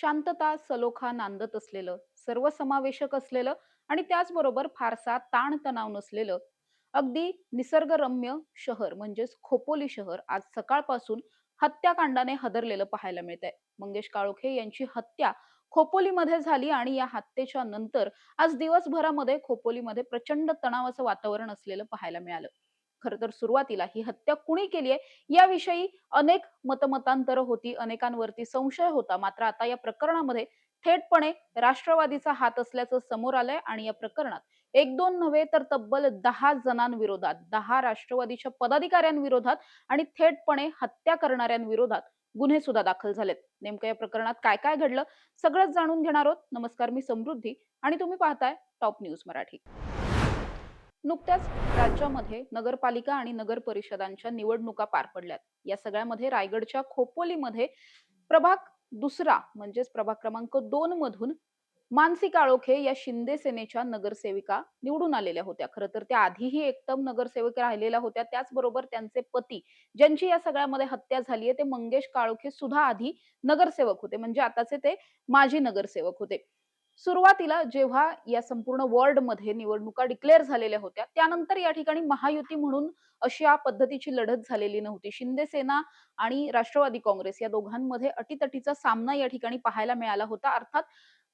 शांतता, सलोखा नांदत असलेलं, सर्वसमावेशक असलेलं आणि त्याचबरोबर फारसा ताणतणाव नसलेलं, अगदी निसर्गरम्य शहर म्हणजेच खोपोली शहर आज सकाळपासून हत्याकांडाने हादरलेलं पाहायला मिळतंय. मंगेश काळोखे यांची हत्या खोपोलीमध्ये झाली आणि या हत्येच्या नंतर आज दिवसभरामध्ये खोपोलीमध्ये प्रचंड तणावाचं वातावरण असलेलं पाहायला मिळालं. खरं तर सुरुवातीला ही हत्या कुणी केली आहे याविषयी अनेक मतमतांतर होती, अनेकांवरती संशय होता. मात्र आता या प्रकरणामध्ये थेटपणे राष्ट्रवादीचा हात असल्याचं समोर आलंय आणि या प्रकरणात एक दोन नव्हे तर तब्बल 10 जणांविरोधात, 10 राष्ट्रवादीच्या पदाधिकाऱ्यांविरोधात आणि थेटपणे हत्या करणाऱ्यांविरोधात गुन्हे सुद्धा दाखल झालेत. नेमकं या प्रकरणात काय काय घडलं सगळंच जाणून घेणार आहोत. नमस्कार, मी समृद्धी आणि तुम्ही पाहताय टॉप न्यूज मराठी. नुकत्याच राज्यामध्ये नगरपालिका आणि नगर परिषदांच्या निवडणुका पार पडल्यात. या सगळ्यामध्ये रायगडच्या खोपोलीमध्ये प्रभाग दुसरा म्हणजेच प्रभाग क्रमांक 2 मधून मानसी काळोखे या शिंदे सेनेच्या नगरसेविका निवडून आलेल्या होत्या. खरं तर त्या आधीही एकदम नगरसेवक राहिलेल्या होत्या. त्याचबरोबर त्यांचे पती ज्यांची या सगळ्यामध्ये हत्या झाली आहे ते मंगेश काळोखे सुद्धा आधी नगरसेवक होते. म्हणजे आताचे ते माजी नगरसेवक होते. सुरुवातीला जेव्हा या संपूर्ण वॉर्डमध्ये निवडणुका डिक्लेअर झालेल्या होत्या, त्यानंतर या ठिकाणी महायुती म्हणून अशा पद्धतीची लढत झालेली नव्हती. शिंदे सेना आणि राष्ट्रवादी काँग्रेस या दोघांमध्ये अटीतटीचा सामना या ठिकाणी पाहायला मिळाला होता. अर्थात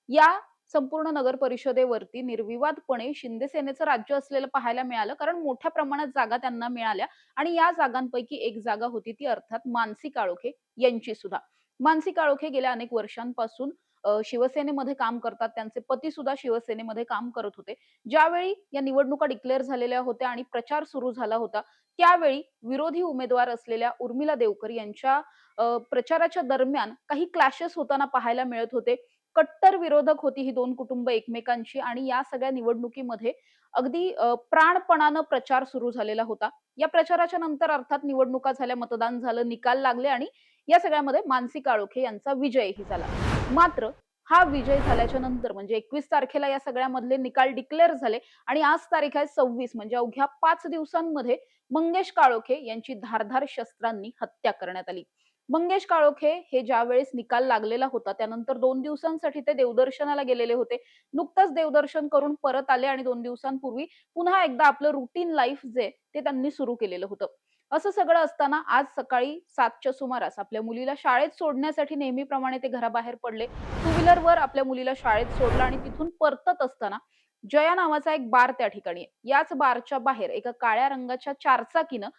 या संपूर्ण नगर परिषदेवरती निर्विवादपणे शिंदे सेनेचं राज्य असलेलं पाहायला मिळालं. कारण मोठ्या प्रमाणात जागा त्यांना मिळाल्या आणि या जागांपैकी एक जागा होती ती अर्थात मानसी काळोखे यांची सुद्धा. मानसी काळोखे गेल्या अनेक वर्षांपासून शिवसेनेमध्ये काम करतात. त्यांचे पती सुद्धा शिवसेनेमध्ये काम करत होते. ज्यावेळी या निवडणुका डिक्लेअर झालेल्या होत्या आणि प्रचार सुरू झाला होता, त्यावेळी विरोधी उमेदवार असलेल्या उर्मिला देवकर यांच्या प्रचाराच्या दरम्यान काही क्लॅशेस होताना पाहायला मिळत होते. कट्टर विरोधक होती ही दोन कुटुंब एकमेकांची आणि या सगळ्या निवडणुकीमध्ये अगदी प्राणपणानं प्रचार सुरू झालेला होता. या प्रचाराच्या नंतर अर्थात निवडणुका झाल्या, मतदान झालं, निकाल लागले आणि या सगळ्यामध्ये मानसी काळोखे यांचा विजयही झाला. मात्र हा विजय झाल्याच्या नंतर म्हणजे 21 तारखेला या सगळ्यामधले निकाल डिक्लेअर झाले आणि आज तारीख आहे 26 म्हणजे अवघ्या 5 दिवसांमध्ये मंगेश काळोखे यांची धारदार शस्त्रांनी हत्या करण्यात आली. मंगेश काळोखे हे ज्यावेळेस निकाल लागलेला होता त्यानंतर 2 दिवसांसाठी ते देवदर्शनाला गेलेले होते. नुकतंच देवदर्शन करून परत आले आणि 2 दिवसांपूर्वी पुन्हा एकदा आपलं रुटीन लाईफ जे ते त्यांनी सुरू केलेलं होतं. असं सगळं असताना आज सकाळी 7च्या सुमारास आपल्या मुलीला शाळेत सोडण्यासाठी नेहमीप्रमाणे ते घराबाहेर पडले. टू व्हीलरवर आपल्या मुलीला शाळेत सोडलं आणि तिथून परतत असताना जया नावाचा एक बार त्या ठिकाणी आहे. याच बारच्या बाहेर एका काळ्या रंगाच्या चारचाकीनं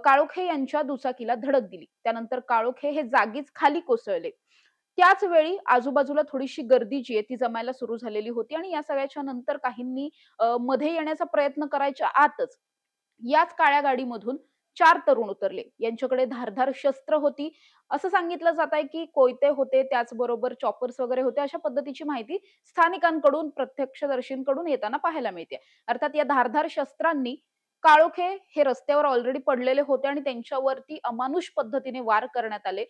काळोखे यांच्या दुचाकीला धडक दिली. त्यानंतर काळोखे हे जागीच खाली कोसळले. त्याच वेळी आजूबाजूला थोडीशी गर्दी जी आहे ती जमायला सुरू झालेली होती आणि या सगळ्याच्या नंतर काहींनी मध्ये येण्याचा प्रयत्न करायच्या आतच याच काळ्या गाडीमधून 4 तरुण उतरले. यांच्याकडे धारदार शस्त्र होती. असं सांगितलं जात आहे, की कोयते होते, त्याचबरोबर चॉपर्स वगैरे होते. अशा पद्धतीची माहिती स्थानिकांकडून, प्रत्यक्षदर्शींकडून येताना पाहायला मिळते. अर्थात या धारदार शस्त्रांनी काळोखे हे रस्त्यावर ऑलरेडी पडलेले होते आणि त्यांच्यावरती अमानुष पद्धतीने वार करण्यात आले.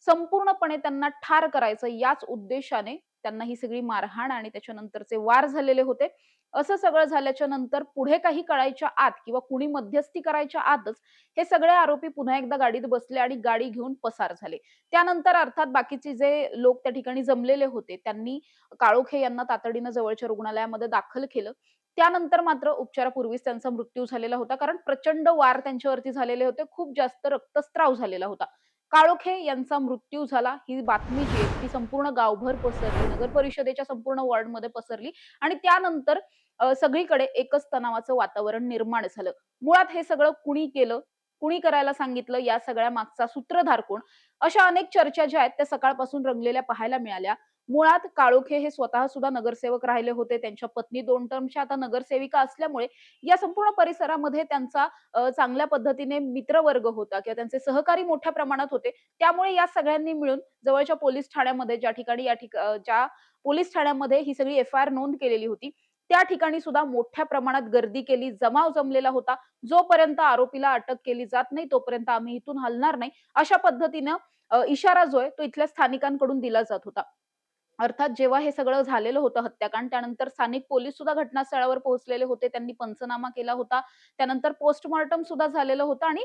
संपूर्णपणे त्यांना ठार करायचं याच उद्देशाने त्यांना ही सगळी मारहाण आणि त्याच्यानंतरचे वार झालेले होते. असं सगळं झाल्याच्या नंतर पुढे काही कळायच्या आत किंवा कुणी मध्यस्थी करायच्या आतच हे सगळे आरोपी पुन्हा एकदा गाडीत बसले आणि गाडी घेऊन पसार झाले. त्यानंतर अर्थात बाकीचे जे लोक त्या ठिकाणी जमलेले होते त्यांनी काळोखे यांना तातडीनं जवळच्या रुग्णालयामध्ये दाखल केलं. त्यानंतर मात्र उपचारापूर्वीच त्यांचा मृत्यू झालेला होता. कारण प्रचंड वार त्यांच्यावरती झालेले होते. खूप जास्त रक्तस्राव झालेला होता. काळोखे यांचा मृत्यू झाला ही बातमी जी आहे ती संपूर्ण गावभर पसरली. नगर परिषदेच्या संपूर्ण वॉर्डमध्ये पसरली आणि त्यानंतर सगळीकडे एकच तणावाचं वातावरण निर्माण झालं. मुळात हे सगळं कुणी केलं? कुणी करायला सांगितलं? या सगळ्या मागचा सूत्रधार कोण? अशा अनेक चर्चा ज्या आहेत त्या सकाळपासून रंगलेल्या पाहायला मिळाल्या. मुळात काळोखे हे स्वतः सुद्धा नगरसेवक राहिले होते. त्यांच्या पत्नी 2 टर्मच्या आता नगरसेविका असल्यामुळे या संपूर्ण परिसरामध्ये त्यांचा चांगल्या पद्धतीने मित्रवर्ग होता किंवा त्यांचे सहकारी मोठ्या प्रमाणात होते. त्यामुळे या सगळ्यांनी मिळून जवळच्या पोलीस ठाण्यामध्ये ज्या ठिकाणी ज्या पोलीस ठाण्यामध्ये ही सगळी एफ-आय-आर नोंद केलेली होती, त्या ठिकाणी सुद्धा मोठ्या प्रमाणात गर्दी केली, जमाव जमलेला होता. जोपर्यंत आरोपीला अटक केली जात नाही, तोपर्यंत आम्ही इथून हलणार नाही, अशा पद्धतीनं इशारा जो आहे तो इथल्या स्थानिकांकडून दिला जात होता. अर्थात जेव्हा हे सगळं झालेलं होतं हत्याकांड, त्यानंतर स्थानिक पोलीस सुद्धा घटनास्थळावर पोहोचलेले होते. त्यांनी पंचनामा केला होता. त्यानंतर पोस्टमॉर्टम सुद्धा झालेलं होतं आणि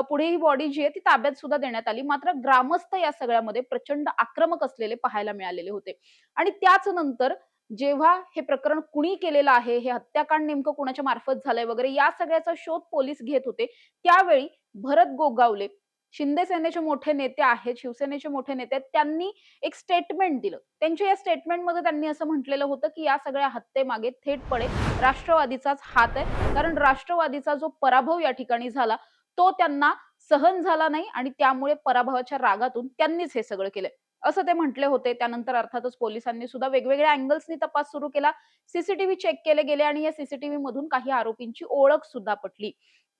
पुढे ही बॉडी जी आहे ती ताब्यात सुद्धा देण्यात आली. मात्र ग्रामस्थ या सगळ्यामध्ये प्रचंड आक्रमक असलेले पाहायला मिळालेले होते. आणि त्याच नंतर जेव्हा हे प्रकरण कुणी केलेलं आहे, हे हत्याकांड नेमकं कुणाच्या मार्फत झालंय वगैरे या सगळ्याचा शोध पोलीस घेत होते. त्यावेळी भरत गोगावले शिंदे सेनेचे मोठे नेते आहेत, शिवसेनेचे मोठे नेते आहेत, त्यांनी एक स्टेटमेंट दिलं. त्यांच्या या स्टेटमेंटमध्ये त्यांनी असं म्हटलेलं होतं, की या सगळ्या हत्येमागे थेटपणे राष्ट्रवादीचाच हात आहे. कारण राष्ट्रवादीचा जो पराभव या ठिकाणी झाला, तो त्यांना सहन झाला नाही आणि त्यामुळे पराभवाच्या रागातून त्यांनीच हे सगळं केलंय. असं ते म्हटले होते. त्यानंतर अर्थातच पोलिसांनी सुद्धा वेगवेगळ्या अँगल्सनी तपास सुरू केला. सीसीटीव्ही चेक केले गेले आणि या सीसीटीव्ही मधून काही आरोपींची ओळख सुद्धा पटली.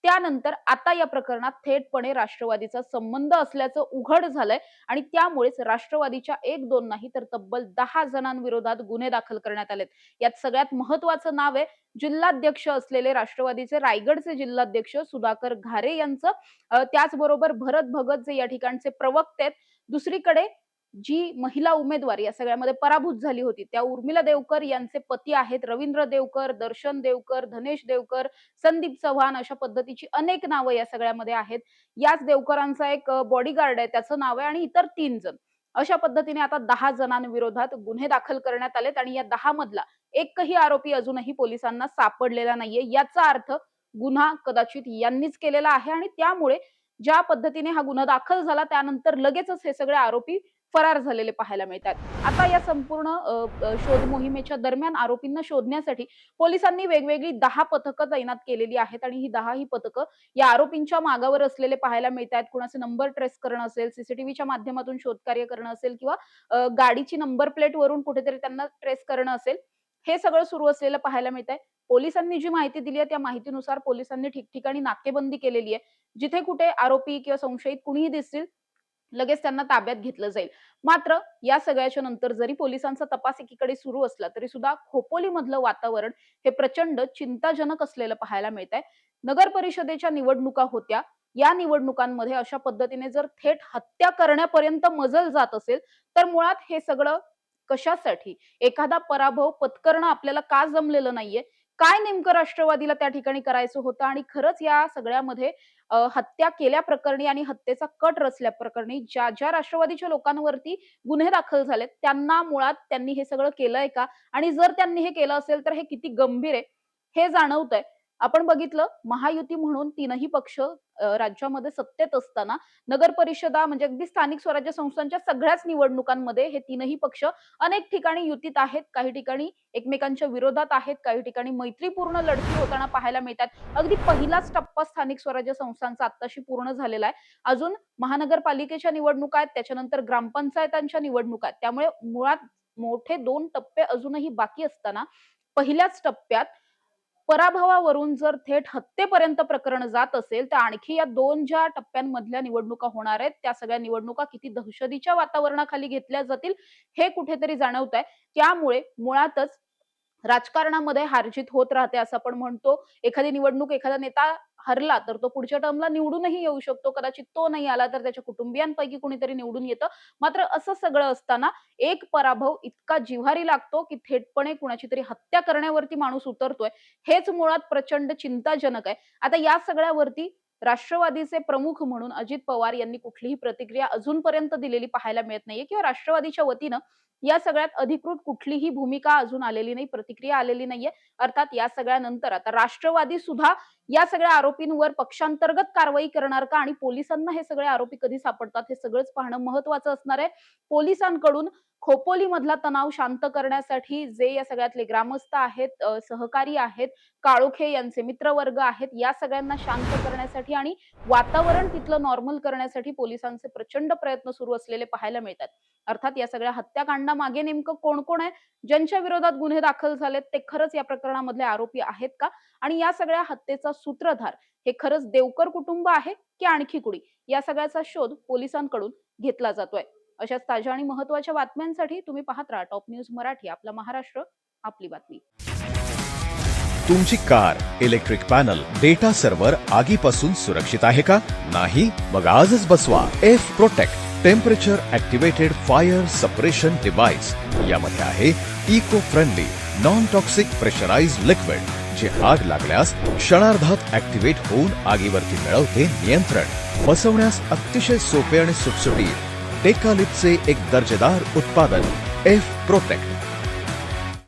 त्यानंतर आता या प्रकरणात थेटपणे राष्ट्रवादीचा संबंध असल्याचं उघड झालंय आणि त्यामुळेच राष्ट्रवादीच्या 1-2 नाही तर तब्बल 10 जणांविरोधात गुन्हे दाखल करण्यात आलेत. यात सगळ्यात महत्त्वाचं नाव आहे जिल्हाध्यक्ष असलेले राष्ट्रवादीचे रायगडचे जिल्हाध्यक्ष सुधाकर घारे यांचं. त्याचबरोबर भरत भगत जे या ठिकाणचे प्रवक्ते आहेत. दुसरीकडे जी महिला उमेदवार या सगळ्यामध्ये पराभूत झाली होती, त्या उर्मिला देवकर यांचे पती आहेत रवींद्र देवकर, दर्शन देवकर, धनेश देवकर, संदीप चव्हाण अशा पद्धतीची अनेक नावं या सगळ्यामध्ये आहेत. याच देवकरांचा एक बॉडीगार्ड आहे, त्याचं नाव आहे आणि इतर 3 जण. अशा पद्धतीने आता 10 जणांविरोधात गुन्हे दाखल करण्यात आलेत आणि या 10 मधला एकही आरोपी अजूनही पोलिसांना सापडलेला नाहीये. याचा अर्थ गुन्हा कदाचित यांनीच केलेला आहे आणि त्यामुळे ज्या पद्धतीने हा गुन्हा दाखल झाला त्यानंतर लगेचच हे सगळे आरोपी फरार झालेले पाहायला मिळतात. आता या संपूर्ण शोध मोहिमेच्या दरम्यान आरोपींना शोधण्यासाठी पोलिसांनी वेगवेगळी 10 पथकं तैनात केलेली आहेत आणि ही 10 ही पथकं या आरोपींच्या मागावर असलेले पाहायला मिळतात. कुणाचे नंबर ट्रेस करणं असेल, सीसीटीव्हीच्या माध्यमातून शोधकार्य करणं असेल किंवा गाडीची नंबर प्लेट वरून कुठेतरी त्यांना ट्रेस करणं असेल, हे सगळं सुरू असलेलं पाहायला मिळतंय. पोलिसांनी जी माहिती दिली आहे त्या माहितीनुसार पोलिसांनी ठिकठिकाणी नाकेबंदी केलेली आहे. जिथे कुठे आरोपी किंवा संशयित कुणीही दिसतील लगेच त्यांना ताब्यात घेतलं जाईल. मात्र या सगळ्याच्या नंतर जरी पोलिसांचा तपास एकीकडे सुरू असला तरी सुद्धा खोपोलीमधलं वातावरण हे प्रचंड चिंताजनक असलेलं पाहायला मिळतंय. नगर परिषदेच्या निवडणुका होत्या. या निवडणुकांमध्ये अशा पद्धतीने जर थेट हत्या करण्यापर्यंत मजल जात असेल, तर मुळात हे सगळं कशासाठी? एखादा पराभव पत्करणं आपल्याला का जमलेलं नाहीये? काय नेमकं राष्ट्रवादीला त्या ठिकाणी करायचं होतं आणि खरंच या सगळ्यामध्ये हत्या केल्याप्रकरणी आणि हत्येचा कट रचल्याप्रकरणी ज्या राष्ट्रवादीच्या लोकांवरती गुन्हे दाखल झालेत, त्यांना मुळात त्यांनी हे सगळं केलंय का? आणि जर त्यांनी हे केलं असेल तर हे किती गंभीर आहे, हे जाणवतंय. आपण बघितलं महायुती म्हणून 3ही पक्ष राज्यामध्ये सत्तेत असताना नगर परिषदा म्हणजे अगदी स्थानिक स्वराज्य संस्थांच्या सगळ्याच निवडणुकांमध्ये हे 3ही पक्ष अनेक ठिकाणी युतीत आहेत, काही ठिकाणी एकमेकांच्या विरोधात आहेत, काही ठिकाणी मैत्रीपूर्ण लढती होताना पाहायला मिळतात. अगदी पहिलाच टप्पा स्थानिक स्वराज्य संस्थांचा आत्ताशी पूर्ण झालेला आहे. अजून महानगरपालिकेच्या निवडणुका आहेत, त्याच्यानंतर ग्रामपंचायतांच्या निवडणुका आहेत. त्यामुळे मुळात मोठे 2 टप्पे अजूनही बाकी असताना पहिल्याच टप्प्यात पराभवावरून जर थेट हत्येपर्यंत प्रकरण जात असेल, तर आणखी या 2 ज्या टप्प्यांमधल्या निवडणुका होणार आहेत, त्या सगळ्या निवडणुका किती दहशतीच्या वातावरणाखाली घेतल्या जातील, हे कुठेतरी जाणवतंय. त्यामुळे मुळातच राजकारणामध्ये हार-जीत होत राहते असं आपण म्हणतो. एखादी निवडणूक एखादा नेता हरला, तर तो पुढच्या टर्मला निवडूनही येऊ शकतो. कदाचित तो नाही आला, तर त्याच्या कुटुंबियांपैकी कुणीतरी निवडून येतं. मात्र असं सगळं असताना एक पराभव इतका जिव्हारी लागतो, की थेटपणे कुणाची तरी हत्या करण्यावरती माणूस उतरतोय. हेच मुळात प्रचंड चिंताजनक आहे. आता या सगळ्यावरती राष्ट्रवादीचे प्रमुख म्हणून अजित पवार यांनी कुठलीही प्रतिक्रिया अजूनपर्यंत दिलेली पाहायला मिळत नाहीये किंवा राष्ट्रवादीच्या वतीनं या सगळ्यात अधिकृत कुठलीही भूमिका अजून आलेली नाही, प्रतिक्रिया आलेली नाहीये. अर्थात या सगळ्यानंतर आता राष्ट्रवादी सुद्धा या सगळ्या आरोपींवर पक्षांतर्गत कारवाई करणार का? आणि पोलिसांना हे सगळे आरोपी कधी सापडतात हे सगळंच पाहणं महत्त्वाचं असणार आहे. पोलिसांकडून खोपोलीमधला तणाव शांत करण्यासाठी जे या सगळ्यातले ग्रामस्थ आहेत, सहकारी आहेत, काळोखे यांचे मित्रवर्ग आहेत, या सगळ्यांना शांत करण्यासाठी आणि वातावरण तिथलं नॉर्मल करण्यासाठी पोलिसांचे प्रचंड प्रयत्न सुरू असलेले पाहायला मिळतात. अर्थात या सगळ्या हत्याकांडामागे नेमकं कोण-कोण आहे? ज्यांच्या विरोधात गुन्हे दाखल झालेत ते खरंच या प्रकरणामधले आरोपी आहेत का? आणि या सगळ्या हत्येचा सूत्रधार हे खरंच देवकर कुटुंब आहे की आणखी कुणी? या सगळ्याचा शोध पोलिसांकडून घेतला जातोय. अशाच ताज्या आणि महत्त्वाच्या बातम्यांसाठी तुम्ही पाहत राहा टॉप न्यूज मराठी. आपला महाराष्ट्र, आपली बातमी. तुमची car, electric panel, data server आगीपासून सुरक्षित आहे का? नाही? मग आजच बसवा F Protect. Temperature activated fire suppression device यामध्ये आहे eco friendly non toxic pressurise liquid जे आग लागल्यास क्षणार्धात ऍक्टिव्हेट होऊन आगीवरती मिळवते नियंत्रण. बसवण्यास अतिशय सोपे आणि सुटसुटीत टेकालिपचे एक दर्जेदार उत्पादन एफ प्रोटेक्ट.